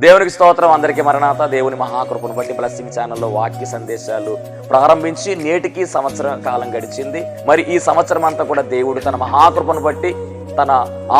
దేవునికి స్తోత్రం. అందరికీ మరణాత. దేవుని మహాకృపను బట్టి బ్లెస్సింగ్ ఛానల్లో వాక్య సందేశాలు ప్రారంభించి నేటికి సంవత్సరం కాలం గడిచింది. మరి ఈ సంవత్సరం అంతా కూడా దేవుడు తన మహాకృపను బట్టి తన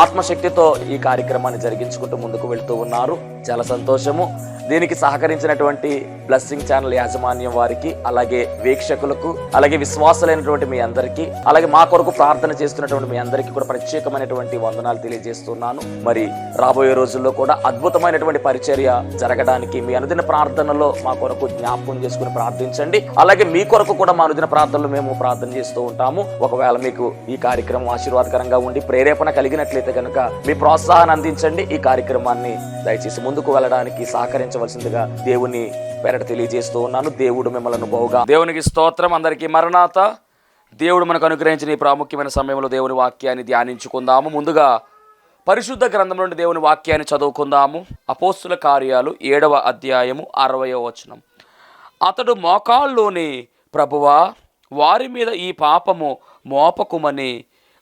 ఆత్మశక్తితో ఈ కార్యక్రమాన్ని జరిగించుకుంటూ ముందుకు వెళ్తూ ఉన్నారు. చాలా సంతోషము. దీనికి సహకరించినటువంటి బ్లెస్సింగ్ ఛానల్ యాజమాన్యం వారికి, అలాగే వీక్షకులకు, అలాగే విశ్వాసులైనటువంటి మీ అందరికీ, అలాగే మా కొరకు ప్రార్థన చేస్తున్నటువంటి మీ అందరికీ కూడా ప్రత్యేకమైనటువంటి వందనాలు తెలియజేస్తున్నాను. మరి రాబోయే రోజుల్లో కూడా అద్భుతమైనటువంటి పరిచర్య జరగడానికి మీ అనుదిన ప్రార్థనలో మా కొరకు జ్ఞాపకం చేసుకుని ప్రార్థించండి. అలాగే మీ కొరకు కూడా మా అనుదిన ప్రార్థనలు మేము ప్రార్థన చేస్తూ ఉంటాము. ఒకవేళ మీకు ఈ కార్యక్రమం ఆశీర్వాదకరంగా ఉండి ప్రేరేపణ కలిగినట్లయితే కనుక మీ ప్రోత్సాహాన్ని అందించండి. ఈ కార్యక్రమాన్ని దయచేసి ముందుకు వెళ్ళడానికి సహకరించవలసిందిగా దేవుని పేరట తెలియజేస్తూ ఉన్నాను. దేవుడు మిమ్మల్ని బహుగా. దేవునికి స్తోత్రం. అందరికీ మరణాత. దేవుడు మనకు అనుగ్రహించిన ఈ ప్రాముఖ్యమైన సమయంలో దేవుని వాక్యాన్ని ధ్యానించుకుందాము. ముందుగా పరిశుద్ధ గ్రంథం నుండి దేవుని వాక్యాన్ని చదువుకుందాము. అపోస్తుల కార్యాలు 7వ అధ్యాయము 60వ వచనం. అతడు మోకాళ్ళలోని ప్రభువా వారి మీద ఈ పాపము మోపకుమని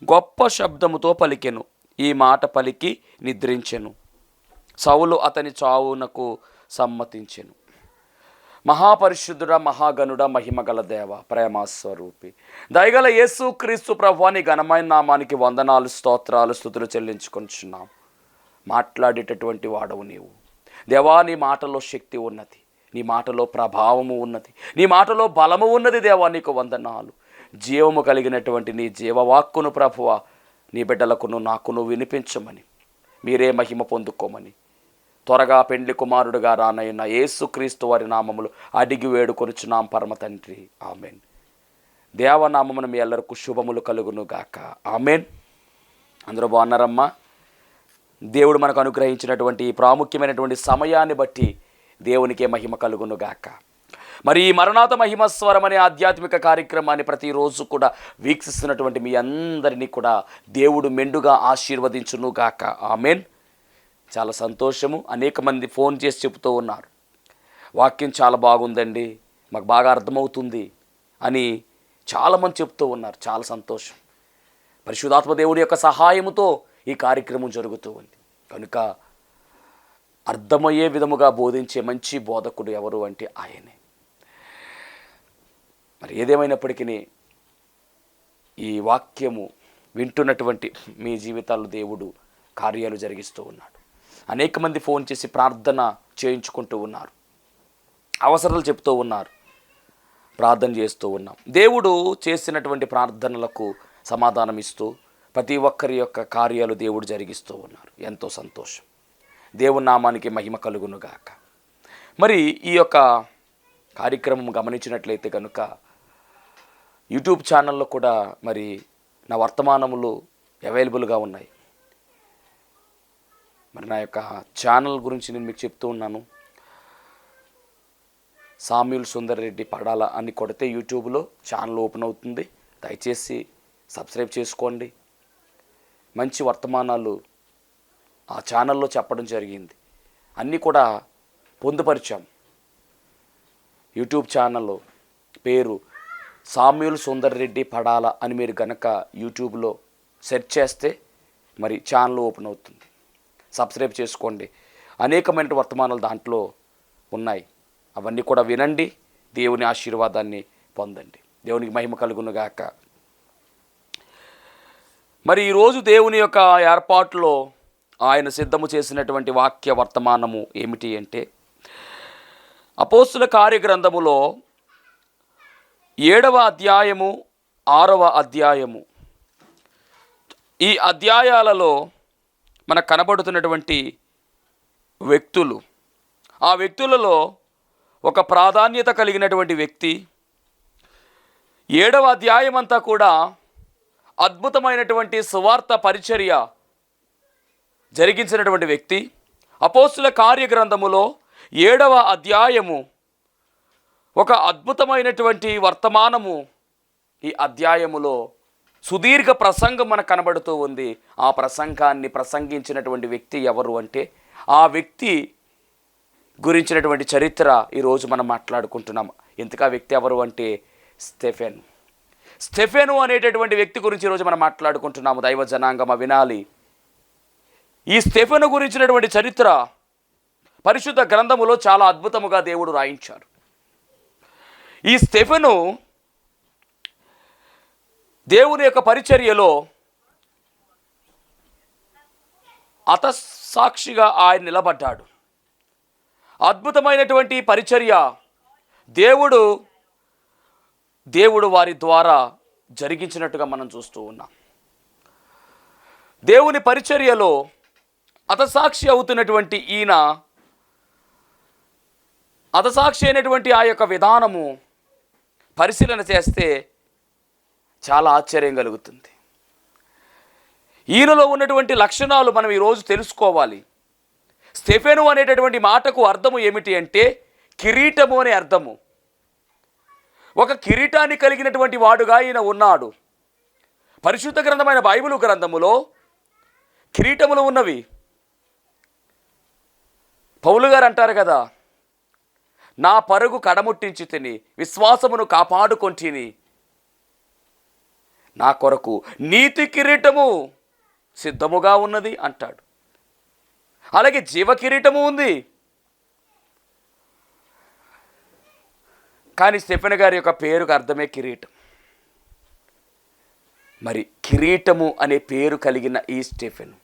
గొప్ప శబ్దముతో పలికెను. ఈ మాట పలికి నిద్రించెను. సౌలు అతని చావునకు సమ్మతించెను. మహాపరిశుద్ధుడ, మహాగణుడ, మహిమగల దేవ, ప్రేమస్వరూపి, దయగల యేసు క్రీస్తు ప్రభువాని ఘనమైన నామానికి వందనాలు, స్తోత్రాలు, స్తుతులు చెల్లించుకొనిచున్నాం. మాట్లాడేటటువంటి వాడవు నీవు దేవా. నీ మాటలో శక్తి ఉన్నది, నీ మాటలో ప్రభావము ఉన్నది, నీ మాటలో బలము ఉన్నది దేవా. నీకు వందనాలు. జీవము కలిగినటువంటి నీ జీవవాక్కును ప్రభువా నీ బిడ్డలకును నాకును వినిపించమని, మీరే మహిమ పొందుకోమని త్వరగా పెండ్లి కుమారుడుగా రానయ్యున్న యేసుక్రీస్తు వారి నామములు అడిగి వేడుకొనుచున్నాం పరమ తండ్రి. ఆమెన్. దేవనామమున మీ ಎಲ್ಲರಿಗೂ శుభములు కలుగును గాక. ఆమెన్. అందరూ బాగున్నారమ్మా? దేవుడు మనకు అనుగ్రహించినటువంటి ఈ ప్రాముఖ్యమైనటువంటి సమయాన్ని బట్టి దేవునికే మహిమ కలుగును గాక. మరి ఈ మరణాత మహిమస్వరం అనే ఆధ్యాత్మిక కార్యక్రమాన్ని ప్రతిరోజు కూడా వీక్షిస్తున్నటువంటి మీ అందరినీ కూడా దేవుడు మెండుగా ఆశీర్వదించును గాక. ఆమెన్. చాలా సంతోషము. అనేక మంది ఫోన్ చేసి చెబుతూ ఉన్నారు, వాక్యం చాలా బాగుందండి, మాకు బాగా అర్థమవుతుంది అని చాలామంది చెప్తూ ఉన్నారు. చాలా సంతోషం. పరిశుద్ధాత్మ దేవుడి యొక్క సహాయముతో ఈ కార్యక్రమం జరుగుతూ ఉంది కనుక అర్థమయ్యే విధముగా బోధించే మంచి బోధకుడు ఎవరు అంటే ఆయనే. మరి ఏదేమైనప్పటికీ ఈ వాక్యము వింటున్నటువంటి మీ జీవితాల్లో దేవుడు కార్యాలు జరిగిస్తూ ఉన్నాడు. అనేక మంది ఫోన్ చేసి ప్రార్థన చేయించుకుంటూ ఉన్నారు, అవసరాలు చెప్తూ ఉన్నారు, ప్రార్థన చేస్తూ ఉన్నాం. దేవుడు చేసినటువంటి ప్రార్థనలకు సమాధానం ఇస్తూ ప్రతి ఒక్కరి యొక్క కార్యాలు దేవుడు జరిగిస్తూ ఉన్నారు. ఎంతో సంతోషం. దేవుని నామానికి మహిమ కలుగునుగాక. మరి ఈ యొక్క కార్యక్రమం గమనించినట్లయితే కనుక యూట్యూబ్ ఛానల్లో కూడా మరి నా వర్తమానములు అవైలబుల్గా ఉన్నాయి. మరి నా యొక్క ఛానల్ గురించి నేను మీకు చెప్తూ ఉన్నాను. సామ్యూల్ సుందర్ రెడ్డి పడాల అని కొడితే యూట్యూబ్లో ఛానల్ ఓపెన్ అవుతుంది. దయచేసి సబ్స్క్రైబ్ చేసుకోండి. మంచి వర్తమానాలు ఆ ఛానల్లో చెప్పడం జరిగింది. అన్నీ కూడా పొందుపరిచాం. యూట్యూబ్ ఛానల్ పేరు సామ్యూల్ సుందర్ రెడ్డి పడాల అని మీరు కనుక యూట్యూబ్లో సెర్చ్ చేస్తే మరి ఛానల్ ఓపెన్ అవుతుంది. సబ్స్క్రైబ్ చేసుకోండి. అనేకమైన వర్తమానాలు దాంట్లో ఉన్నాయి. అవన్నీ కూడా వినండి, దేవుని ఆశీర్వాదాన్ని పొందండి. దేవునికి మహిమ కలుగునుగాక. మరి ఈరోజు దేవుని యొక్క ఏర్పాటులో ఆయన సిద్ధము చేసినటువంటి వాక్య వర్తమానము ఏమిటి అంటే అపోస్తుల కార్యగ్రంథములో 7వ అధ్యాయము 6వ అధ్యాయము. ఈ అధ్యాయాలలో మనకు కనబడుతున్నటువంటి వ్యక్తులు, ఆ వ్యక్తులలో ఒక ప్రాధాన్యత కలిగినటువంటి వ్యక్తి 7వ అధ్యాయం అంతా కూడా అద్భుతమైనటువంటి సువార్త పరిచర్య జరిగించినటువంటి వ్యక్తి. అపోస్తుల కార్యగ్రంథములో 7వ అధ్యాయము ఒక అద్భుతమైనటువంటి వర్తమానము. ఈ అధ్యాయములో సుదీర్ఘ ప్రసంగం మనకు కనబడుతూ ఉంది. ఆ ప్రసంగాన్ని ప్రసంగించినటువంటి వ్యక్తి ఎవరు అంటే ఆ వ్యక్తి గురించినటువంటి చరిత్ర ఈరోజు మనం మాట్లాడుకుంటున్నాం. ఇంతకా వ్యక్తి ఎవరు అంటే స్టెఫెను అనేటటువంటి వ్యక్తి గురించి ఈరోజు మనం మాట్లాడుకుంటున్నాము. దైవ జనాంగమ వినాలి. ఈ స్టెఫెను గురించినటువంటి చరిత్ర పరిశుద్ధ గ్రంథములో చాలా అద్భుతముగా దేవుడు రాయించారు. ఈ స్టెఫెను దేవుని యొక్క పరిచర్యలో హతసాక్షిగా ఆయన నిలబడ్డాడు. అద్భుతమైనటువంటి పరిచర్య దేవుడు వారి ద్వారా జరిగించినట్టుగా మనం చూస్తూ ఉన్నాం. దేవుని పరిచర్యలో హతసాక్షి అవుతున్నటువంటి ఈయన హతసాక్షి అయినటువంటి ఆ యొక్క విధానము పరిశీలన చేస్తే చాలా ఆశ్చర్యం కలుగుతుంది. ఈయనలో ఉన్నటువంటి లక్షణాలు మనం ఈరోజు తెలుసుకోవాలి. స్టెఫెను అనేటటువంటి మాటకు అర్థము ఏమిటి అంటే కిరీటము అనే అర్థము. ఒక కిరీటాన్ని కలిగినటువంటి వాడుగా ఈయన ఉన్నాడు. పరిశుద్ధ గ్రంథమైన బైబిలు గ్రంథములో కిరీటములు ఉన్నవి. పౌలు గారు అంటారు కదా, నా పరుగు కడముట్టించి తిని విశ్వాసమును కాపాడుకొంటిని, నా కొరకు నీతి కిరీటము సిద్ధముగా ఉన్నది అంటాడు. అలాగే జీవ కిరీటము ఉంది. కానీ స్టెఫెను గారి యొక్క పేరుకు అర్థమే కిరీటం. మరి కిరీటము అనే పేరు కలిగిన ఈ స్టెఫెను,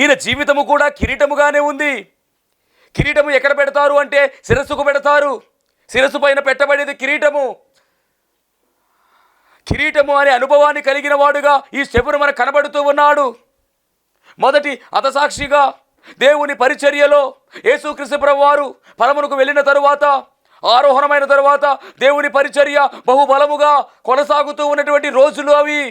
ఈయన జీవితము కూడా కిరీటముగానే ఉంది. కిరీటము ఎక్కడ పెడతారు అంటే శిరస్సుకు పెడతారు. శిరస్సు పైన పెట్టబడేది కిరీటము. కిరీటము అనే అనుభవాన్ని కలిగిన వాడుగా ఈ స్టెఫెను మనకు కనబడుతూ ఉన్నాడు. మొదటి హతసాక్షిగా దేవుని పరిచర్యలో యేసుక్రీస్తు ప్రభువారు పరమునకు వెళ్ళిన తరువాత, ఆరోహణమైన తరువాత దేవుని పరిచర్య బహుబలముగా కొనసాగుతూ ఉన్నటువంటి రోజులు అవి.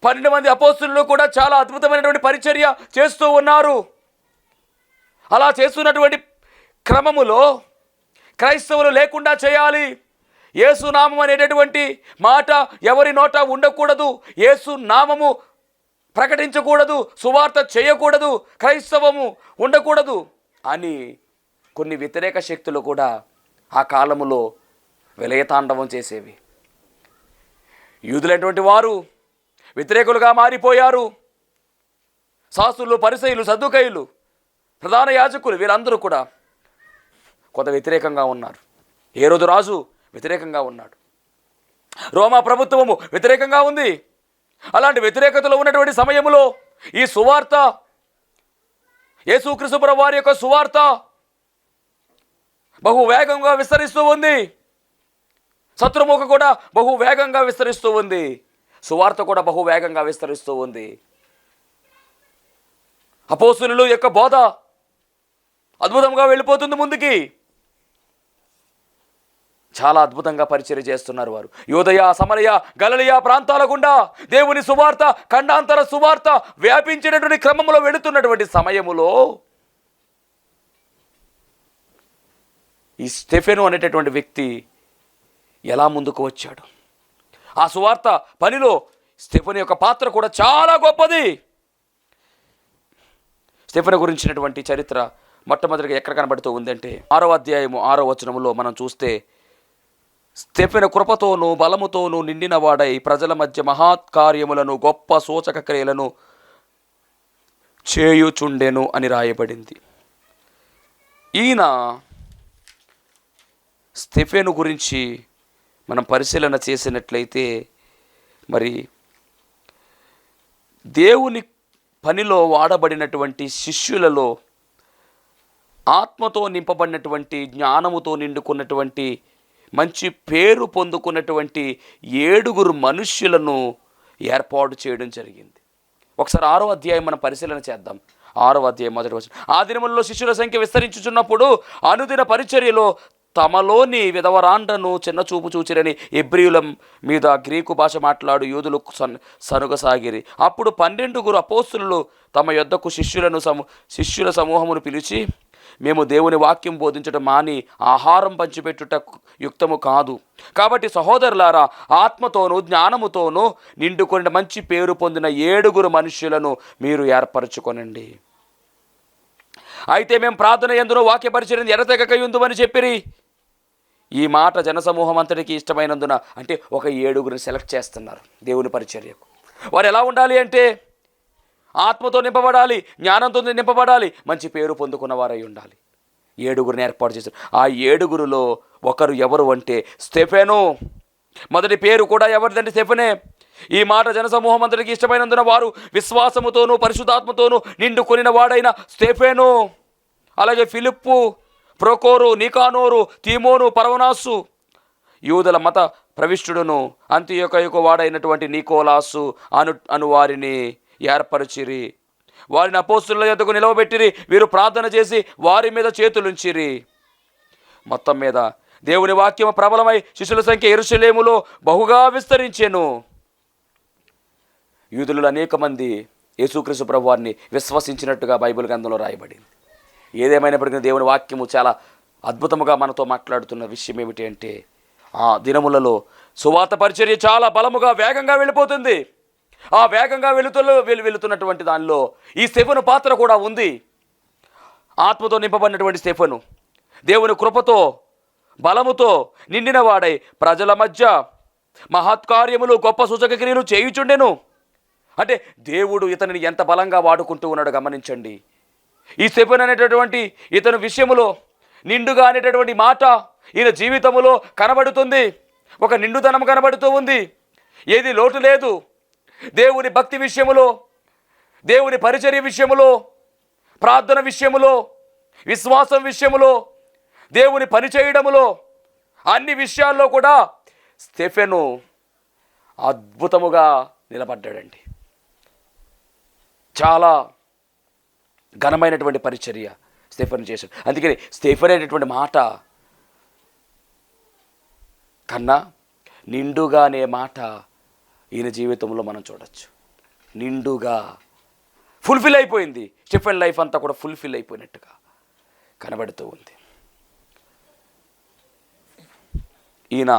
12 మంది అపోస్తలులు కూడా చాలా అద్భుతమైనటువంటి పరిచర్య చేస్తూ ఉన్నారు. అలా చేస్తున్నటువంటి క్రమములో క్రైస్తవులు లేకుండా చేయాలి. యేసు నామం అనేటటువంటి మాట ఎవరి నోట ఉండకూడదు. యేసు నామము ప్రకటించకూడదు, సువార్త చేయకూడదు, క్రైస్తవము ఉండకూడదు అని కొన్ని వ్యతిరేక శక్తులు కూడా ఆ కాలములో విలయతాండవం చేసేవి. యూదులైనటువంటి వారు వ్యతిరేకులుగా మారిపోయారు. శాస్త్రులు, పరిసయ్యులు, సద్దుకయ్యులు, ప్రధాన యాజకులు వీరందరూ కూడా కొంత వ్యతిరేకంగా ఉన్నారు. హేరోదు రాజు వ్యతిరేకంగా ఉన్నాడు. రోమా ప్రభుత్వము వ్యతిరేకంగా ఉంది. అలాంటి వ్యతిరేకతలో ఉన్నటువంటి సమయంలో ఈ సువార్త, యేసుక్రీస్తు ప్రభువు వారి యొక్క సువార్త బహు వేగంగా విస్తరిస్తూ ఉంది. శత్రుముఖ కూడా బహు వేగంగా విస్తరిస్తూ ఉంది. సువార్త కూడా బహు వేగంగా విస్తరిస్తూ ఉంది. అపోస్తలుల యొక్క బోధ అద్భుతంగా వెళ్ళిపోతుంది ముందుకి. చాలా అద్భుతంగా పరిచర్య చేస్తున్నారు వారు. యూదయ, సమరయ, గలిలయ ప్రాంతాల గుండా దేవుని సువార్త, ఖండాంతర సువార్త వ్యాపించినటువంటి క్రమంలో వెళుతున్నటువంటి సమయములో ఈ స్టెఫెను అనేటటువంటి వ్యక్తి ఎలా ముందుకు వచ్చాడు? ఆ సువార్త పనిలో స్టెఫెను యొక్క పాత్ర కూడా చాలా గొప్పది. స్టెఫెను గురించినటువంటి చరిత్ర మొట్టమొదటిగా ఎక్కడ కనబడుతూ ఉందంటే 6వ అధ్యాయము 6వ వచనములో మనం చూస్తే, స్టెఫెను కృపతోనూ బలముతోనూ నిండినవాడై ప్రజల మధ్య మహాత్కార్యములను గొప్ప సూచక క్రియలను చేయుచుండెను అని రాయబడింది. ఈయన స్టెఫెను గురించి మనం పరిశీలన చేసినట్లయితే, మరి దేవుని పనిలో వాడబడినటువంటి శిష్యులలో ఆత్మతో నింపబడినటువంటి, జ్ఞానముతో నిండుకున్నటువంటి, మంచి పేరు పొందుకున్నటువంటి 7 మనుష్యులను ఏర్పాటు చేయడం జరిగింది. ఒకసారి 6వ అధ్యాయం మనం పరిశీలన చేద్దాం. 6వ అధ్యాయం 1వ వచనం. ఆ దినములలో శిష్యుల సంఖ్య విస్తరించుచున్నప్పుడు అనుదిన పరిచర్యలో తమలోని విధవరాండ్రను చిన్నచూపు చూచిరని ఎబ్రీయుల మీద గ్రీకు భాష మాట్లాడు యూదులు సనుగసాగిరి. అప్పుడు 12 అపోస్తలులు తమ యొద్దకు శిష్యుల సమూహమును పిలిచి, మేము దేవుని వాక్యం బోధించడం మాని ఆహారం పంచిపెట్టుట యుక్తము కాదు. కాబట్టి సహోదరులారా, ఆత్మతోనూ జ్ఞానముతోనూ నిండుకొని మంచి పేరు పొందిన 7 మనుష్యులను మీరు ఏర్పరచుకొనండి. అయితే మేము ప్రార్థన యందును వాక్య పరిచర్య ఎడతెగకయుందుమని చెప్పిరి. ఈ మాట జనసమూహం అంతటికి ఇష్టమైనందున, అంటే ఒక 7 సెలెక్ట్ చేస్తున్నారు దేవుని పరిచర్యకు. వారు ఎలా ఉండాలి అంటే ఆత్మతో నింపబడాలి, జ్ఞానంతో నింపబడాలి, మంచి పేరు పొందుకున్న వారై ఉండాలి. 7గురిని ఏర్పాటు చేశారు. ఆ 7గురులో ఒకరు ఎవరు అంటే స్టెఫెను. మొదటి పేరు కూడా ఎవరిదంటే స్టెఫెనే. ఈ మాట జనసమూహం అందరికీ ఇష్టమైనందున వారు విశ్వాసముతోనూ పరిశుద్ధాత్మతోనూ నిండుకొనిన వాడైన స్టెఫెను, అలాగే ఫిలిప్పు, ప్రొకోరు, నికానోరు, తీమోను, పర్వనాసు, యూదుల మత ప్రవిష్టుడును అంతియొకయుకు వాడైనటువంటి నికోలాసు అను వారిని ఏర్పరిచిరి. వారిని అపోస్తుల యొద్దకు నిలవబెట్టిరి. వీరు ప్రార్థన చేసి వారి మీద చేతులుంచిరి. మొత్తం మీద దేవుని వాక్యము ప్రబలమై శిష్యుల సంఖ్య యెరూషలేములో బహుగా విస్తరించెను. యూదులు అనేక మంది యేసుక్రీస్తు ప్రభువారిని విశ్వసించినట్టుగా బైబిల్ గ్రంథంలో రాయబడింది. ఏదేమైనప్పటికీ దేవుని వాక్యము చాలా అద్భుతముగా మనతో మాట్లాడుతున్న విషయం ఏమిటి అంటే, ఆ దినములలో సువార్త పరిచర్య చాలా బలముగా వేగంగా వెళ్ళిపోతుంది. ఆ వేగంగా వెళుతున్నటువంటి దానిలో ఈ స్టెఫెను పాత్ర కూడా ఉంది. ఆత్మతో నింపబడినటువంటి స్టెఫెను దేవుని కృపతో బలముతో నిండిన వాడై ప్రజల మధ్య మహత్కార్యములు గొప్ప సూచక క్రియలు చేయుచుండెను. అంటే దేవుడు ఇతనిని ఎంత బలంగా వాడుకుంటూ ఉన్నాడో గమనించండి. ఈ స్టెఫెను అనేటటువంటి ఇతను విషయములో నిండుగా అనేటటువంటి మాట ఈయన జీవితములో కనబడుతుంది. ఒక నిండుదనం కనబడుతూ ఉంది. ఏది లోటు లేదు. దేవుని భక్తి విషయములో, దేవుని పరిచర్య విషయములో, ప్రార్థన విషయములో, విశ్వాసం విషయములో, దేవుని పని చేయడములో, అన్ని విషయాల్లో కూడా స్టెఫెను అద్భుతముగా నిలబడ్డాడండి. చాలా ఘనమైనటువంటి పరిచర్య స్టెఫెను చేశాడు. అందుకని స్టెఫెను అనేటువంటి మాట కన్నా నిండుగా అనే మాట ఈయన జీవితంలో మనం చూడొచ్చు. నిండుగా ఫుల్ఫిల్ అయిపోయింది. స్టెఫెన్ లైఫ్ అంతా కూడా ఫుల్ఫిల్ అయిపోయినట్టుగా కనబడుతూ ఉంది. ఈయన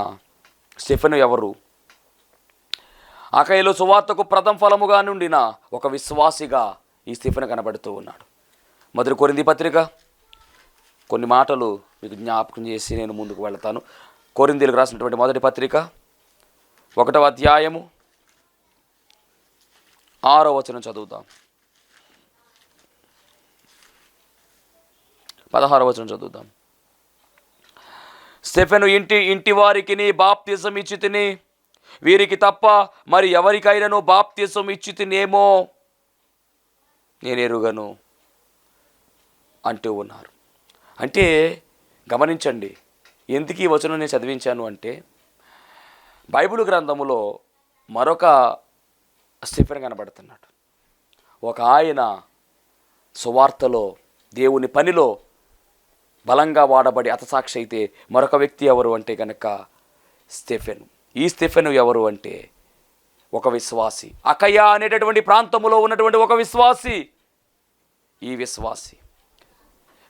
స్టెఫెను ఎవరు? అకయలో సువార్తకు ప్రథమ ఫలముగా నుండిన ఒక విశ్వాసిగా ఈ స్టెఫెను కనబడుతూ ఉన్నాడు. మొదటి కొరింథీ పత్రిక కొన్ని మాటలు మీకు జ్ఞాపకం చేసి నేను ముందుకు వెళతాను. కొరింథీలకు రాసినటువంటి మొదటి పత్రిక 1వ అధ్యాయము 6వ వచనం చదువుతాం. 16వ వచనం చదువుతాం. స్టెఫెను ఇంటి వారికి బాప్తిసం ఇచ్చి తిని, వీరికి తప్ప మరి ఎవరికైనాను బాప్తిసం ఇచ్చి తినేమో నేను ఎరుగను అంటూ ఉన్నారు. అంటే గమనించండి, ఎందుకు ఈ వచనం నేను చదివించాను అంటే, బైబిల్ గ్రంథములో మరొక స్టెఫెను కనబడుతున్నాడు. ఒక ఆయన సువార్తలో దేవుని పనిలో బలంగా వాడబడి హతసాక్షి అయితే మరొక వ్యక్తి ఎవరు అంటే కనుక స్టెఫెను. ఈ స్టెఫెను ఎవరు అంటే ఒక విశ్వాసి. అకయ అనేటటువంటి ప్రాంతములో ఉన్నటువంటి ఒక విశ్వాసి. ఈ విశ్వాసి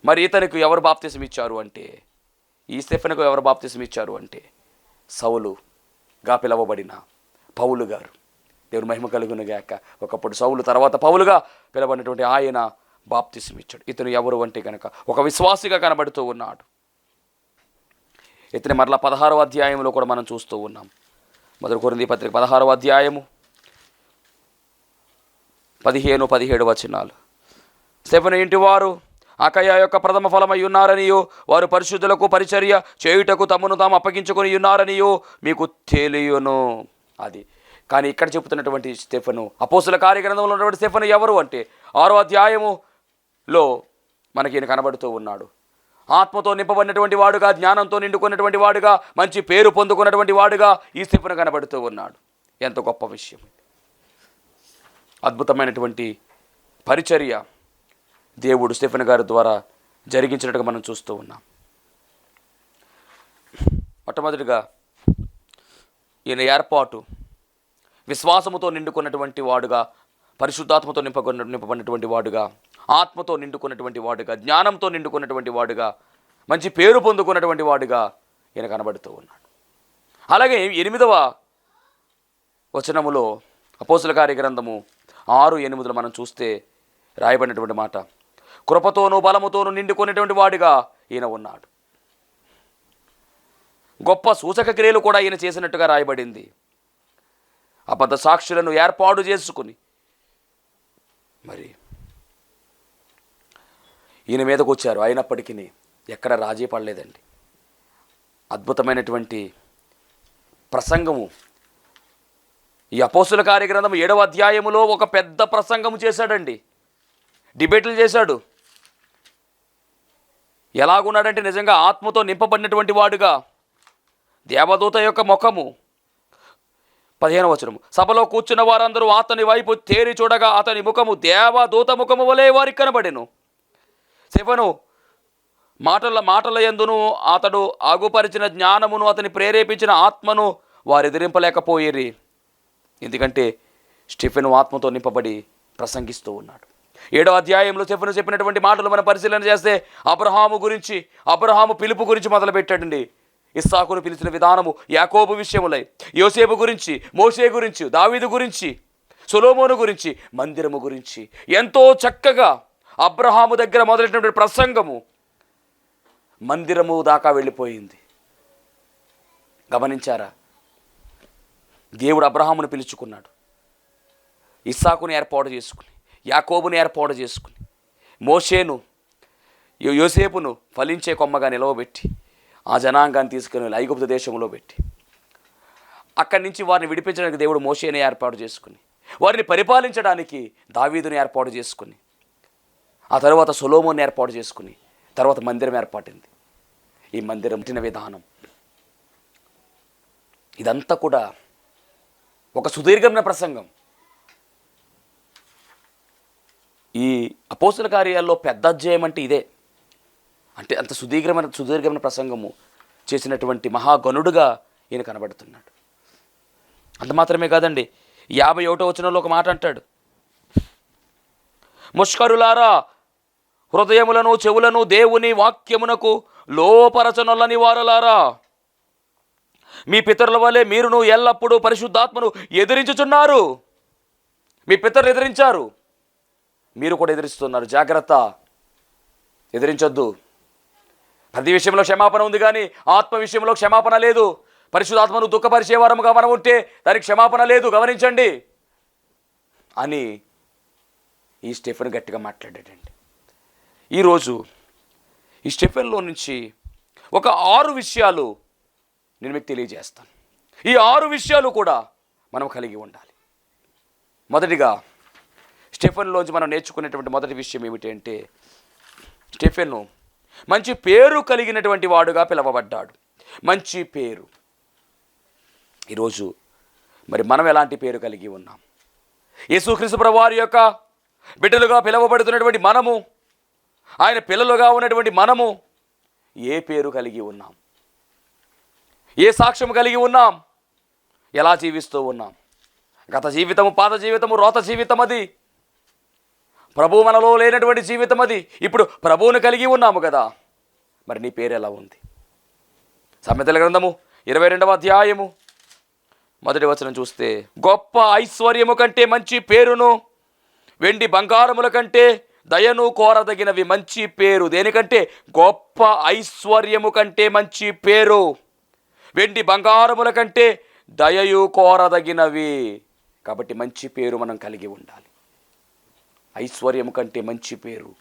మరి ఇతనికి ఎవరు బాప్తిసం ఇచ్చారు అంటే, ఈ స్టెఫెనుకు ఎవరు బాప్తిసం ఇచ్చారు అంటే సౌలుగా పిలవబడిన పౌలు గారు. దేవుని మహిమ కలుగును గాక. ఒకప్పుడు సౌలు, తర్వాత పౌలుగా పిలవబడినటువంటి ఆయన బాప్తిసం ఇచ్చాడు. ఇతను ఎవరు అంటే కనుక ఒక విశ్వాసిగా కనబడుతూ ఉన్నాడు. ఇతని మరలా 16వ అధ్యాయంలో కూడా మనం చూస్తూ ఉన్నాం. మొదటి కొరింథీ పత్రిక 16వ అధ్యాయము 15-17 వచనాలు. స్టెఫెను ఇంటివారు అకయ యొక్క ప్రథమ ఫలమై ఉన్నారనియో, వారు పరిశుద్ధులకు పరిచర్య చేయుటకు తమను తాము అప్పగించుకొని ఉన్నారనియో మీకు తెలియను. అది కానీ ఇక్కడ చెబుతున్నటువంటి స్టెఫెను, అపోస్తుల కార్యగ్రంథంలో ఉన్నటువంటి స్టెఫెను ఎవరు అంటే 6వ అధ్యాయములో మనకి ఈయన కనబడుతూ ఉన్నాడు. ఆత్మతో నింపబడినటువంటి వాడుగా, జ్ఞానంతో నిండుకున్నటువంటి వాడుగా, మంచి పేరు పొందుకున్నటువంటి వాడుగా ఈ స్టెఫెను కనబడుతూ ఉన్నాడు. ఎంత గొప్ప విషయం! అద్భుతమైనటువంటి పరిచర్య దేవుడు స్టెఫెను గారి ద్వారా జరిగించినట్టుగా మనం చూస్తూ ఉన్నాం. మొట్టమొదటిగా ఈయన ఏర్పాటు విశ్వాసముతో నిండుకున్నటువంటి వాడుగా, పరిశుద్ధాత్మతో నింపబడినటువంటి వాడుగా, ఆత్మతో నిండుకున్నటువంటి వాడుగా, జ్ఞానంతో నిండుకున్నటువంటి వాడుగా, మంచి పేరు పొందుకున్నటువంటి వాడుగా ఈయన కనబడుతూ ఉన్నాడు. అలాగే 8వ వచనములో అపోస్తుల కార్యగ్రంథము 6:8 మనం చూస్తే రాయబడినటువంటి మాట, కృపతోనూ బలముతోనూ నిండుకునేటువంటి వాడిగా ఈయన ఉన్నాడు. గొప్ప సూచక క్రియలు కూడా ఈయన చేసినట్టుగా రాయబడింది. అబద్ధ సాక్షులను ఏర్పాటు చేసుకుని మరి ఈయన మీదకు వచ్చారు, అయినప్పటికీ ఎక్కడ రాజీ పడలేదండి. అద్భుతమైనటువంటి ప్రసంగము. ఈ అపోస్తుల కార్యగ్రంథం 7వ అధ్యాయములో ఒక పెద్ద ప్రసంగము చేశాడండి. డిబేట్లు చేశాడు. ఎలాగున్నాడంటే నిజంగా ఆత్మతో నింపబడినటువంటి వాడుగా, దేవదూత యొక్క ముఖము. 15వ వచనము, సభలో కూర్చున్న వారందరూ అతని వైపు తేరి చూడగా అతని ముఖము దేవదూత ముఖము వలె వారికి కనబడెను. స్టెఫెను మాటల యందును అతడు ఆగుపరిచిన జ్ఞానమును అతని ప్రేరేపించిన ఆత్మను వారు ఎదిరింపలేకపోయేరి. ఎందుకంటే స్టెఫెను ఆత్మతో నింపబడి ప్రసంగిస్తూ ఉన్నాడు. 7వ అధ్యాయంలో స్టెఫెను చెప్పినటువంటి మాటలు మనం పరిశీలన చేస్తే అబ్రహాము పిలుపు గురించి మొదలుపెట్టాడండి. ఇస్సాకును పిలిచిన విధానము, యాకోబు విషయములై, యోసేపు గురించి, మోషే గురించి, దావీదు గురించి, సొలొమోను గురించి, మందిరము గురించి ఎంతో చక్కగా అబ్రహాము దగ్గర మొదలైనటువంటి ప్రసంగము మందిరము దాకా వెళ్ళిపోయింది. గమనించారా? దేవుడు అబ్రహామును పిలుచుకున్నాడు, ఇస్సాకుని ఏర్పాటు చేసుకుని, యాకోబుని ఏర్పాటు చేసుకుని, మోషేను, యోసేపును ఫలించే కొమ్మగా నిలవబెట్టి ఆ జనాంగాన్ని తీసుకుని ఐగుప్తు దేశంలో పెట్టి అక్కడి నుంచి వారిని విడిపించడానికి దేవుడు మోషేని ఏర్పాటు చేసుకుని, వారిని పరిపాలించడానికి దావీదుని ఏర్పాటు చేసుకుని, ఆ తర్వాత సొలొమోన్ని ఏర్పాటు చేసుకుని, తర్వాత మందిరం ఏర్పాటింది. ఈ మందిరం కట్టిన విధానం ఇదంతా కూడా ఒక సుదీర్ఘమైన ప్రసంగం. ఈ అపోస్తుల కార్యాల్లో పెద్ద అధ్యాయం అంటే ఇదే. అంటే అంత సుదీర్ఘమైన ప్రసంగము చేసినటువంటి మహాగణుడుగా ఈయన కనబడుతున్నాడు. అంత మాత్రమే కాదండి, 51వ వచనంలో ఒక మాట అంటాడు, ముష్కరులారా, హృదయములను చెవులను దేవుని వాక్యమునకు లోపరచనొల్లని వారలారా, మీ పితరుల వలె మీరును ఎల్లప్పుడూ పరిశుద్ధాత్మను ఎదిరించుచున్నారు. మీ పితరులు ఎదిరించారు, మీరు కూడా ఎదిరిస్తున్నారు. జాగ్రత్త, ఎదిరించొద్దు. ప్రతి విషయంలో క్షమాపణ ఉంది, కానీ ఆత్మ విషయంలో క్షమాపణ లేదు. పరిశుద్ధాత్మను దుఃఖపరిచే వారముగా మనం ఉంటే దానికి క్షమాపణ లేదు, గమనించండి అని ఈ స్టెఫెన్ గట్టిగా మాట్లాడాడండి. ఈరోజు ఈ స్టెఫెన్లో నుంచి ఒక 6 విషయాలు నేను మీకు తెలియజేస్తాను. ఈ 6 విషయాలు కూడా మనం కలిగి ఉండాలి. మొదటిగా స్టెఫెన్లోంచి మనం నేర్చుకునేటువంటి మొదటి విషయం ఏమిటి అంటే, స్టెఫెను మంచి పేరు కలిగినటువంటి వాడుగా పిలువబడ్డాడు. మంచి పేరు. ఈరోజు మరి మనం ఎలాంటి పేరు కలిగి ఉన్నాం? యేసుక్రీస్తు ప్రభువారి యొక్క బిడ్డలుగా పిలువబడుతున్నటువంటి మనము, ఆయన పిల్లలుగా ఉన్నటువంటి మనము ఏ పేరు కలిగి ఉన్నాం? ఏ సాక్ష్యం కలిగి ఉన్నాం? ఎలా జీవిస్తూ ఉన్నాం? గత జీవితము, పాత జీవితము, రోత జీవితం అది. ప్రభువు మనలో లేనటువంటి జీవితం అది. ఇప్పుడు ప్రభువును కలిగి ఉన్నాము కదా, మరి నీ పేరు ఎలా ఉంది? సామెతల గ్రంథము 22వ అధ్యాయము 1వ వచనం చూస్తే, గొప్ప ఐశ్వర్యము కంటే మంచి పేరును, వెండి బంగారముల కంటే దయను కోరదగినవి. మంచి పేరు దేనికంటే? గొప్ప ఐశ్వర్యము కంటే మంచి పేరు, వెండి బంగారముల కంటే దయయు కోరదగినవి. కాబట్టి మంచి పేరు మనం కలిగి ఉండాలి. ఐశ్వర్యము కంటే మంచి పేరు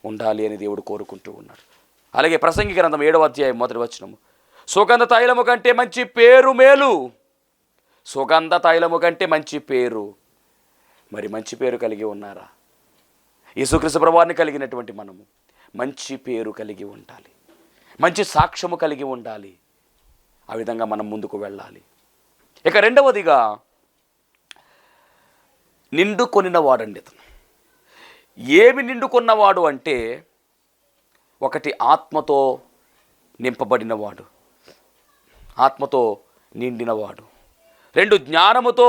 ఉండాలి అని దేవుడు కోరుకుంటూ ఉన్నాడు. అలాగే ప్రసంగి గ్రంథం 7వ అధ్యాయం 1వ వచనము, సుగంధ తైలము కంటే మంచి పేరు మేలు. సుగంధ తైలము కంటే మంచి పేరు. మరి మంచి పేరు కలిగి ఉన్నారా? యేసుక్రీస్తు ప్రభువారిని కలిగినటువంటి మనము మంచి పేరు కలిగి ఉండాలి, మంచి సాక్ష్యము కలిగి ఉండాలి. ఆ విధంగా మనం ముందుకు వెళ్ళాలి. ఇక రెండవదిగా నిండుకొనినవాడండి అతను. ఏమి నిండుకున్నవాడు అంటే, ఒకటి ఆత్మతో నింపబడినవాడు, ఆత్మతో నిండినవాడు. 2 జ్ఞానముతో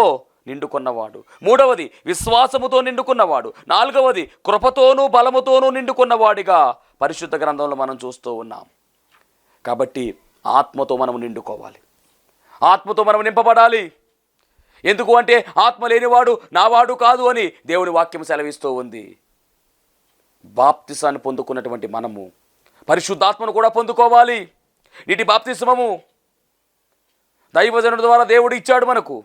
నిండుకున్నవాడు. 3వది విశ్వాసముతో నిండుకున్నవాడు. 4వది కృపతోనూ బలముతోనూ నిండుకున్నవాడిగా పరిశుద్ధ గ్రంథంలో మనం చూస్తూ ఉన్నాం. కాబట్టి ఆత్మతో మనం నిండుకోవాలి, ఆత్మతో మనం నింపబడాలి. ఎందుకు అంటే, ఆత్మ లేనివాడు నావాడు కాదు అని దేవుని వాక్యం సెలవిస్తూ ఉంది. బాప్తిసాన్ని పొందుకున్నటువంటి మనము పరిశుద్ధాత్మను కూడా పొందుకోవాలి. నీటి బాప్తిస్మము దైవజనుడి ద్వారా దేవుడు ఇచ్చాడు మనకు.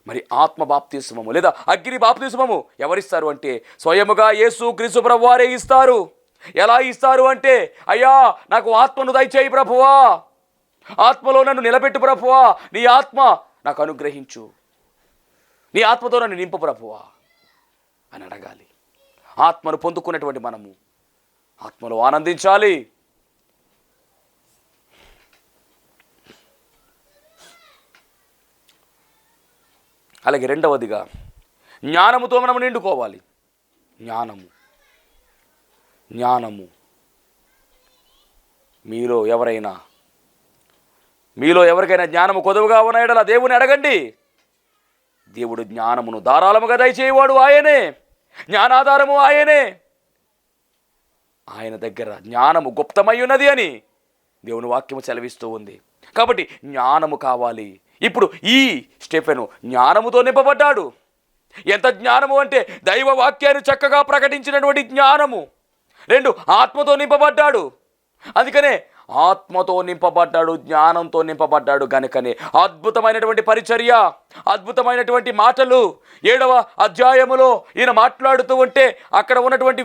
మరి ఆత్మ బాప్తిస్మము లేదా అగ్ని బాప్తిస్మము ఎవరిస్తారు అంటే స్వయముగా యేసు క్రీస్తు ప్రభువారే ఇస్తారు. ఎలా ఇస్తారు అంటే, అయ్యా నాకు ఆత్మను దయచేయి ప్రభువా, ఆత్మలో నన్ను నిలబెట్టు ప్రభువా, నీ ఆత్మ నాకు అనుగ్రహించు, నీ ఆత్మతో నన్ను నింపు ప్రభువా అని అడగాలి. ఆత్మను పొందుకున్నటువంటి మనము ఆత్మలో ఆనందించాలి. అలాగే రెండవదిగా జ్ఞానముతో మనము నిండుకోవాలి. జ్ఞానము మీలో ఎవరికైనా జ్ఞానము కొదువుగా ఉన్న యెడల దేవుని అడగండి. దేవుడు జ్ఞానమును ధారాళముగా దయచేయవాడు ఆయనే, జ్ఞానాధారము ఆయనే. ఆయన దగ్గర జ్ఞానము గుప్తమై ఉన్నది అని దేవుని వాక్యము సెలవిస్తూ ఉంది. కాబట్టి జ్ఞానము కావాలి. ఇప్పుడు ఈ స్టెఫెను జ్ఞానముతో నింపబడ్డాడు. ఎంత జ్ఞానము అంటే దైవ వాక్యాన్ని చక్కగా ప్రకటించినటువంటి జ్ఞానము. 2 ఆత్మతో నింపబడ్డాడు. అందుకనే ఆత్మతో నింపబడ్డాడు, జ్ఞానంతో నింపబడ్డాడు గనుకనే అద్భుతమైనటువంటి పరిచర్య, అద్భుతమైనటువంటి మాటలు 7వ అధ్యాయములో ఈయన మాట్లాడుతూ ఉంటే అక్కడ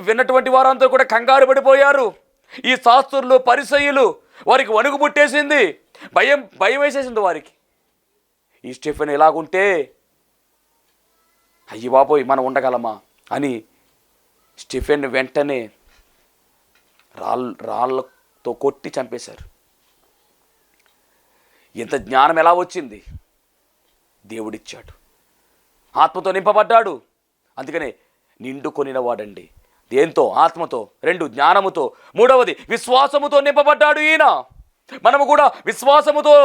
విన్నటువంటి వారంతా కూడా కంగారు పడిపోయారు. ఈ శాస్త్రులు పరిసయ్యులు వారికి వణుకు పుట్టేసింది, భయం వేసేసింది వారికి. ఈ స్టెఫెన్ ఎలాగుంటే అయ్యి బాబోయ్ మనం ఉండగలమా అని స్టెఫెన్ వెంటనే రాళ్ళతో కొట్టి చంపేశారు. ఇంత జ్ఞానం ఎలా వచ్చింది? దేవుడిచ్చాడు. ఆత్మతో నింపబడ్డాడు. అందుకనే నిండుకొనిన వాడండి. దేంతో? ఆత్మతో. 2 జ్ఞానముతో. 3వది విశ్వాసముతో నింపబడ్డాడు ఈయన. మనము కూడా విశ్వాసముతో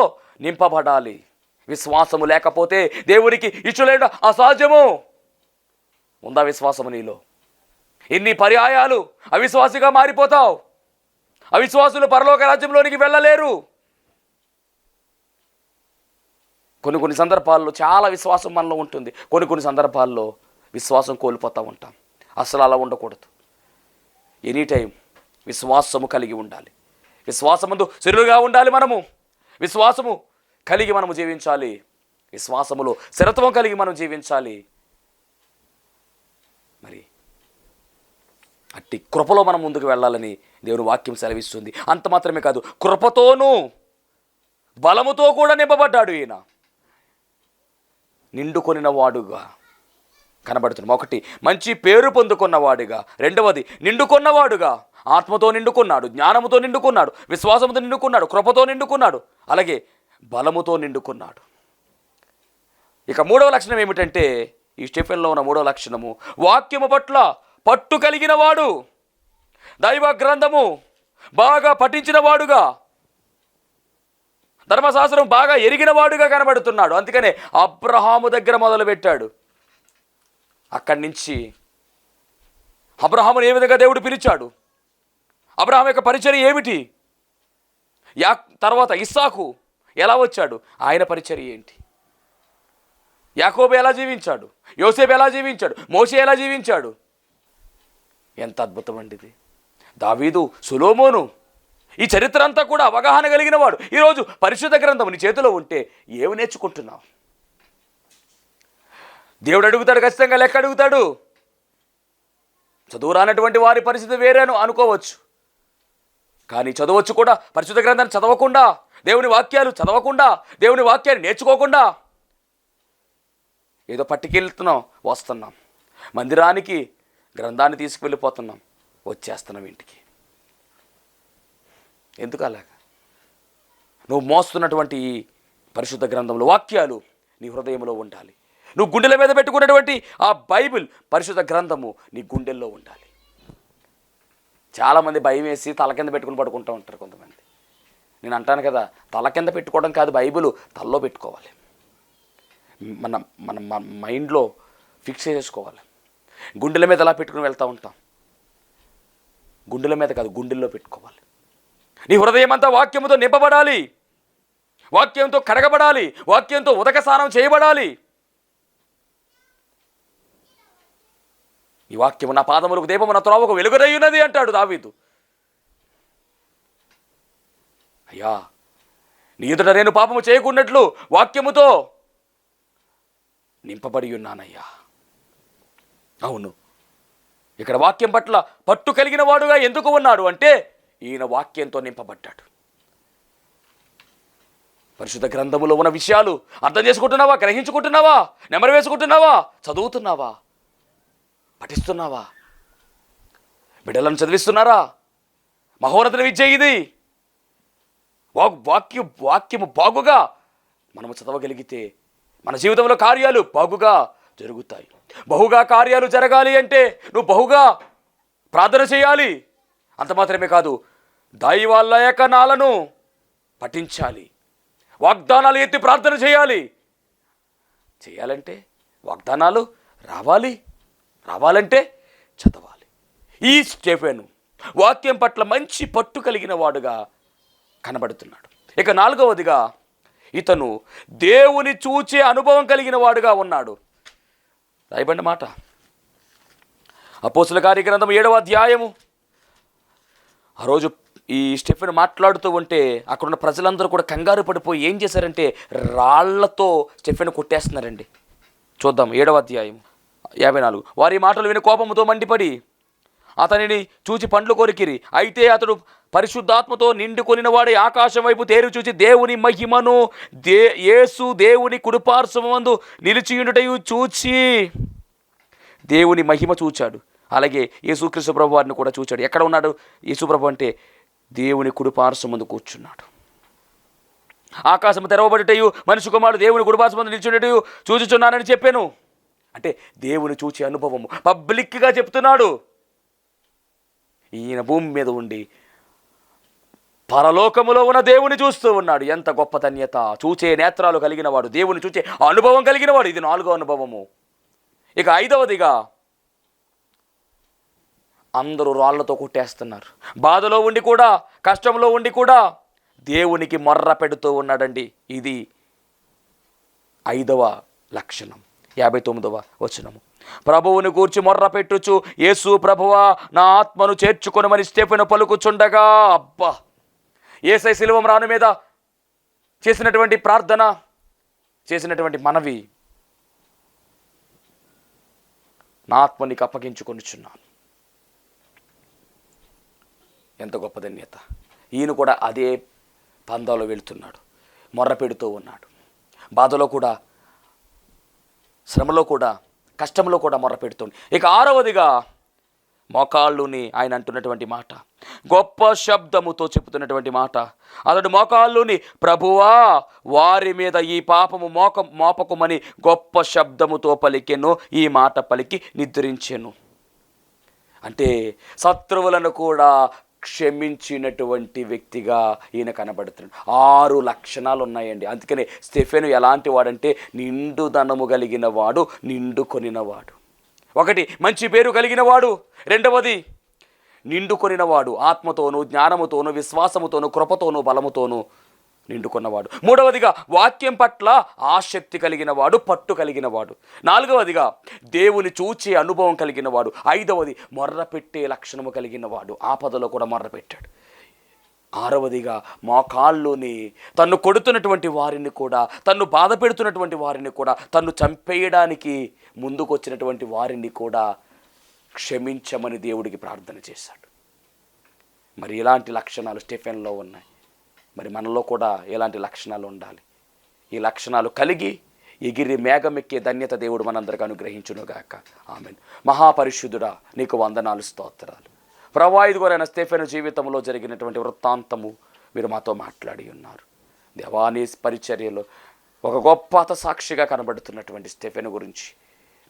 నింపబడాలి. విశ్వాసము లేకపోతే దేవునికి ఇష్టలేట అసాధ్యము. ఉందా విశ్వాసము నీలో? ఎన్ని పర్యాయాలు అవిశ్వాసిగా మారిపోతావు. అవిశ్వాసులు పరలోక రాజ్యంలోనికి వెళ్ళలేరు. కొన్ని సందర్భాల్లో చాలా విశ్వాసం మనలో ఉంటుంది, కొన్ని సందర్భాల్లో విశ్వాసం కోల్పోతూ ఉంటాం. అసలు అలా ఉండకూడదు. ఎనీ టైం విశ్వాసము కలిగి ఉండాలి. విశ్వాసముందు సిరులుగా ఉండాలి. మనము విశ్వాసము కలిగి మనము జీవించాలి. విశ్వాసములో స్థిరత్వం కలిగి మనం జీవించాలి. మరి అట్టి కృపలో మనం ముందుకు వెళ్ళాలని దేవుని వాక్యం సెలవిస్తుంది. అంత మాత్రమే కాదు, కృపతోనూ బలముతో కూడా నింపబడ్డాడు ఈయన. నిండుకొనిన వాడుగా కనబడుతున్నాం. 1 మంచి పేరు పొందుకున్నవాడుగా, 2వది నిండుకొన్నవాడుగా. ఆత్మతో నిండుకున్నాడు, జ్ఞానముతో నిండుకున్నాడు, విశ్వాసముతో నిండుకున్నాడు, కృపతో నిండుకున్నాడు, అలాగే బలముతో నిండుకున్నాడు. ఇక 3వ లక్షణం ఏమిటంటే, ఈ స్టెఫెన్లో ఉన్న 3వ లక్షణము వాక్యము పట్ల పట్టు కలిగిన వాడు, దైవ గ్రంథము బాగా పఠించిన వాడుగా, ధర్మశాస్త్రం బాగా ఎరిగిన వాడుగా కనబడుతున్నాడు. అందుకనే అబ్రహాము దగ్గర మొదలుపెట్టాడు. అక్కడి నుంచి అబ్రహామును ఏ విధంగా దేవుడు పిలిచాడు, అబ్రహాం యొక్క పరిచర్య ఏమిటి, తర్వాత ఇస్సాకు ఎలా వచ్చాడు, ఆయన పరిచర్య ఏంటి, యాకోబు ఎలా జీవించాడు, యోసేపు ఎలా జీవించాడు, మోషే ఎలా జీవించాడు. ఎంత అద్భుతం అండి ఇది. దావీదు, సొలొమోను, ఈ చరిత్ర అంతా కూడా అవగాహన కలిగిన వాడు. ఈరోజు పరిశుద్ధ గ్రంథం నీ చేతిలో ఉంటే ఏమి నేర్చుకుంటున్నావు? దేవుడు అడుగుతాడు, ఖచ్చితంగా లెక్క అడుగుతాడు. చదువు రానటువంటి వారి పరిస్థితి వేరేను అనుకోవచ్చు, కానీ చదవచ్చు కూడా. పరిశుద్ధ గ్రంథాన్ని చదవకుండా, దేవుని వాక్యాలు చదవకుండా, దేవుని వాక్యాన్ని నేర్చుకోకుండా ఏదో పట్టుకెళ్తున్నాం, వస్తున్నాం మందిరానికి, గ్రంథాన్ని తీసుకువెళ్ళిపోతున్నాం, వచ్చేస్తున్నాం ఇంటికి. ఎందుకు అలాగా? నువ్వు మోస్తున్నటువంటి ఈ పరిశుద్ధ గ్రంథంలో వాక్యాలు నీ హృదయంలో ఉండాలి. నువ్వు గుండెల మీద పెట్టుకున్నటువంటి ఆ బైబిల్ పరిశుద్ధ గ్రంథము నీ గుండెల్లో ఉండాలి. చాలామంది భయం వేసి తల కింద పెట్టుకుని పడుకుంటూ ఉంటారు కొంతమంది. నేను అంటాను కదా, తల కింద పెట్టుకోవడం కాదు, బైబిల్ తలలో పెట్టుకోవాలి. మన మైండ్లో ఫిక్స్ చేసుకోవాలి. గుండెల మీద ఎలా పెట్టుకుని వెళ్తూ ఉంటాం, గుండెల మీద కాదు, గుండెల్లో పెట్టుకోవాలి. నీ హృదయం అంతా వాక్యముతో నింపబడాలి, వాక్యంతో కడగబడాలి, వాక్యంతో ఉదక స్నానం చేయబడాలి. ఈ వాక్యము నా పాదములకు దీపము, నా త్రోవకు వెలుగురయ్యున్నది అంటాడు దావీదు. అయ్యా, నీ ఎదుట నేను పాపము చేయకున్నట్లు వాక్యముతో నింపబడి ఉన్నానయ్యా. అవును, ఇక్కడ వాక్యం పట్ల పట్టు కలిగిన వాడుగా ఎందుకు ఉన్నాడు అంటే ఈయన వాక్యంతో నింపబడ్డాడు. పరిశుద్ధ గ్రంథములో ఉన్న విషయాలు అర్థం చేసుకుంటున్నావా? గ్రహించుకుంటున్నావా? నెమరు వేసుకుంటున్నావా? చదువుతున్నావా? పఠిస్తున్నావా? బిడ్డలను చదివిస్తున్నారా? మహోన్నత విద్య ఇది. వాక్యము బాగుగా మనము చదవగలిగితే మన జీవితంలో కార్యాలు బాగుగా జరుగుతాయి. బహుగా కార్యాలు జరగాలి అంటే నువ్వు బహుగా ప్రార్థన చేయాలి. అంత మాత్రమే కాదు, దైవ లేఖనాలను పఠించాలి. వాగ్దానాలు ఎత్తి ప్రార్థన చేయాలంటే వాగ్దానాలు రావాలంటే చదవాలి. ఈ స్టెఫెను వాక్యం పట్ల మంచి పట్టు కలిగిన వాడుగా కనబడుతున్నాడు. ఇక 4వదిగా ఇతను దేవుని చూచే అనుభవం కలిగిన వాడుగా ఉన్నాడు. రాయబడిన మాట అపోస్తుల కార్యగ్రంథం 7వ అధ్యాయము. ఆ రోజు ఈ స్టెఫెను మాట్లాడుతూ ఉంటే అక్కడున్న ప్రజలందరూ కూడా కంగారు పడిపోయి ఏం చేశారంటే రాళ్లతో స్టెఫెను కొట్టేస్తున్నారండి. చూద్దాం 7వ అధ్యాయం 54. వారి మాటలు విని కోపముతో మండిపడి అతనిని చూచి పండ్లు కొరికిరి. అయితే అతడు పరిశుద్ధాత్మతో నిండుకొనిన వాడే ఆకాశం వైపు తేరు చూచి దేవుని మహిమను యేసు దేవుని కుడిపార్శ్వమందు నిలిచియుండుటయు చూచి దేవుని మహిమ చూచాడు. అలాగే యేసుక్రీస్తు ప్రభు వారిని కూడా చూచాడు. ఎక్కడ ఉన్నాడు యేసుప్రభు అంటే దేవుని కుడిపార్శ్వమందు కూర్చున్నాడు. ఆకాశం తెరవబడుటయు మనిషి కుమారుడు దేవుని కుడిపార్శ్వమందు నిలిచియుండుటయు చూచుచున్నానని చెప్పాను. అంటే దేవుని చూచే అనుభవము పబ్లిక్గా చెప్తున్నాడు. ఈయన భూమి మీద ఉండి పరలోకములో ఉన్న దేవుని చూస్తూ ఉన్నాడు. ఎంత గొప్ప ధన్యత! చూచే నేత్రాలు కలిగిన వాడు, దేవుని చూచే అనుభవం కలిగిన వాడు. ఇది 4వ అనుభవము. ఇక 5వదిగా అందరూ రాళ్లతో కొట్టేస్తున్నారు. బాధలో ఉండి కూడా, కష్టంలో ఉండి కూడా దేవునికి మొర్ర పెడుతూ ఉన్నాడండి. ఇది 5వ లక్షణం. 59వ వచనము. ప్రభువుని గూర్చి మొర్ర పెట్టుచు యేసు ప్రభువా నా ఆత్మను చేర్చుకొనమని స్టెఫెను పలుకుచుండగా, అబ్బా, యేసయ్య శిలువ మ్రాను మీద చేసినటువంటి ప్రార్థన, చేసినటువంటి మనవి, నా ఆత్మనికి అప్పగించుకొనిచున్నాను. ఎంత గొప్ప ధన్యత! ఈయన కూడా అదే పందాలో వెళుతున్నాడు, మొర్ర పెడుతూ ఉన్నాడు. బాధలో కూడా, శ్రమలో కూడా, కష్టంలో కూడా మొర్ర పెడుతుంది. ఇక 6వదిగా మోకాళ్ళుని ఆయన అంటున్నటువంటి మాట, గొప్ప శబ్దముతో చెబుతున్నటువంటి మాట. అతడు మోకాళ్ళుని ప్రభువా వారి మీద ఈ పాపము మోపకుమని గొప్ప శబ్దముతో పలికెను. ఈ మాట పలికి నిద్రించెను. అంటే శత్రువులను కూడా క్షమించినటువంటి వ్యక్తిగా ఈయన కనబడుతున్నాడు. 6 లక్షణాలు ఉన్నాయండి. అందుకనే స్టెఫెను ఎలాంటి వాడంటే నిండుదనము కలిగిన వాడు, నిండుకొనినవాడు. 1 మంచి పేరు కలిగిన వాడు. 2వది నిండుకొనినవాడు, ఆత్మతోనూ జ్ఞానముతోనూ విశ్వాసముతోనూ కృపతోనూ బలముతోనూ నిండుకున్నవాడు. 3వదిగా వాక్యం పట్ల ఆసక్తి కలిగిన వాడు, పట్టు కలిగిన వాడు. 4వదిగా దేవుని చూచే అనుభవం కలిగిన వాడు. 5వది మొర్ర పెట్టే లక్షణము కలిగిన వాడు. ఆపదలో కూడా మొర్ర పెట్టాడు. 6వదిగా మోకాళ్ళుని తన్ను కొడుతున్నటువంటి వారిని కూడా, తన్ను బాధ పెడుతున్నటువంటి వారిని కూడా, తన్ను చంపేయడానికి ముందుకు వచ్చినటువంటి వారిని కూడా క్షమించమని దేవుడికి ప్రార్థన చేశాడు. మరి ఇలాంటి లక్షణాలు స్టెఫెన్లో ఉన్నాయి. మరి మనలో కూడా ఎలాంటి లక్షణాలు ఉండాలి? ఈ లక్షణాలు కలిగి ఎగిరి మేఘమెక్కే ధన్యత దేవుడు మనందరికీ అనుగ్రహించునుగాక. ఆమేన్. మహాపరిశుద్ధుడా నీకు వందనాలు, స్తోత్రాలు. ప్రభువా, ఇదిగోనైనా స్టెఫెను జీవితంలో జరిగినటువంటి వృత్తాంతము మీరు మాతో మాట్లాడి ఉన్నారు. దేవాని పరిచర్యలో ఒక గొప్ప సాక్షిగా కనబడుతున్నటువంటి స్టెఫెను గురించి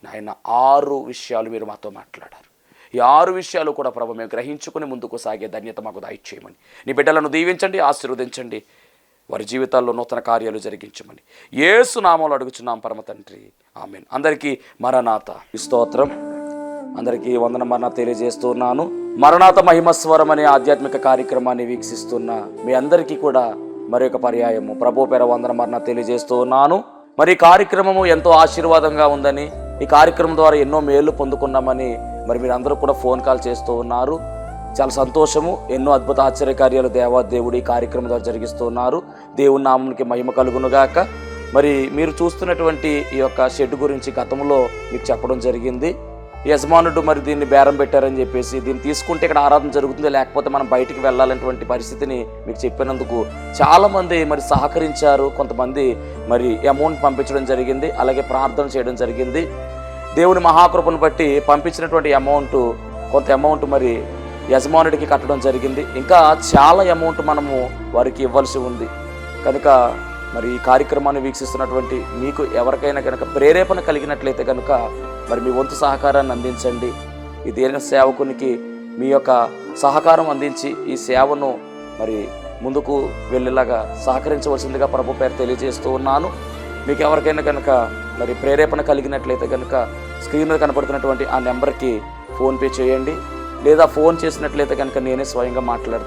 నాయన 6 విషయాలు మీరు మాతో మాట్లాడారు. ఈ 6 విషయాలు కూడా ప్రభు మేము గ్రహించుకుని ముందుకు సాగే ధన్యత మాకు దయచేయమని, నీ బిడ్డలను దీవించండి, ఆశీర్వదించండి, వారి జీవితాల్లో నూతన కార్యాలు జరిగించమని యేసు నామములో అడుగుచున్నాం పరమ తండ్రి. ఆమేన్. అందరికీ మరణాత స్తోత్రం. అందరికీ వందన మరణాత తెలియజేస్తున్నాను. మరణాత మహిమస్వరం అనే ఆధ్యాత్మిక కార్యక్రమాన్ని వీక్షిస్తున్న మీ అందరికీ కూడా మరొక పర్యాయము ప్రభు పేర వందన మరణాత తెలియజేస్తూ ఉన్నాను. మరి ఈ కార్యక్రమము ఎంతో ఆశీర్వాదంగా ఉందని, ఈ కార్యక్రమం ద్వారా ఎన్నో మేలు పొందుకున్నామని మరి మీరు అందరూ కూడా ఫోన్ కాల్ చేస్తూ ఉన్నారు. చాలా సంతోషము. ఎన్నో అద్భుత ఆశ్చర్యకార్యాలు దేవుడు ఈ కార్యక్రమం ద్వారా జరిగిస్తూ ఉన్నారు. దేవుని నామమునికి మహిమ కలుగునుగాక. మరి మీరు చూస్తున్నటువంటి ఈ యొక్క షెడ్ గురించి గతంలో మీకు చెప్పడం జరిగింది. యజమానుడు మరి దీన్ని బేరం పెట్టారని చెప్పేసి, దీన్ని తీసుకుంటే ఇక్కడ ఆరాధన జరుగుతుంది, లేకపోతే మనం బయటికి వెళ్ళాలనేటువంటి పరిస్థితిని మీకు చెప్పినందుకు చాలామంది మరి సహకరించారు. కొంతమంది మరి అమౌంట్ పంపించడం జరిగింది, అలాగే ప్రార్థన చేయడం జరిగింది. దేవుని మహాకృపను బట్టి పంపించినటువంటి కొంత అమౌంట్ మరి యజమానుడికి కట్టడం జరిగింది. ఇంకా చాలా అమౌంట్ మనము వారికి ఇవ్వాల్సి ఉంది. కనుక మరి ఈ కార్యక్రమాన్ని వీక్షిస్తున్నటువంటి మీకు ఎవరికైనా కనుక ప్రేరేపణ కలిగినట్లయితే కనుక మరి మీ వంతు సహకారాన్ని అందించండి. ఈ దేని సేవకునికి మీ యొక్క సహకారం అందించి ఈ సేవను మరి ముందుకు వెళ్ళేలాగా సహకరించవలసిందిగా ప్రభు పేరు తెలియజేస్తూ ఉన్నాను. మీకు ఎవరికైనా కనుక మరి ప్రేరేపణ కలిగినట్లయితే కనుక స్క్రీన్ మీద కనపడుతున్నటువంటి ఆ నెంబర్కి ఫోన్పే చేయండి, లేదా ఫోన్ చేసినట్లయితే కనుక నేనే స్వయంగా మాట్లాడతాను.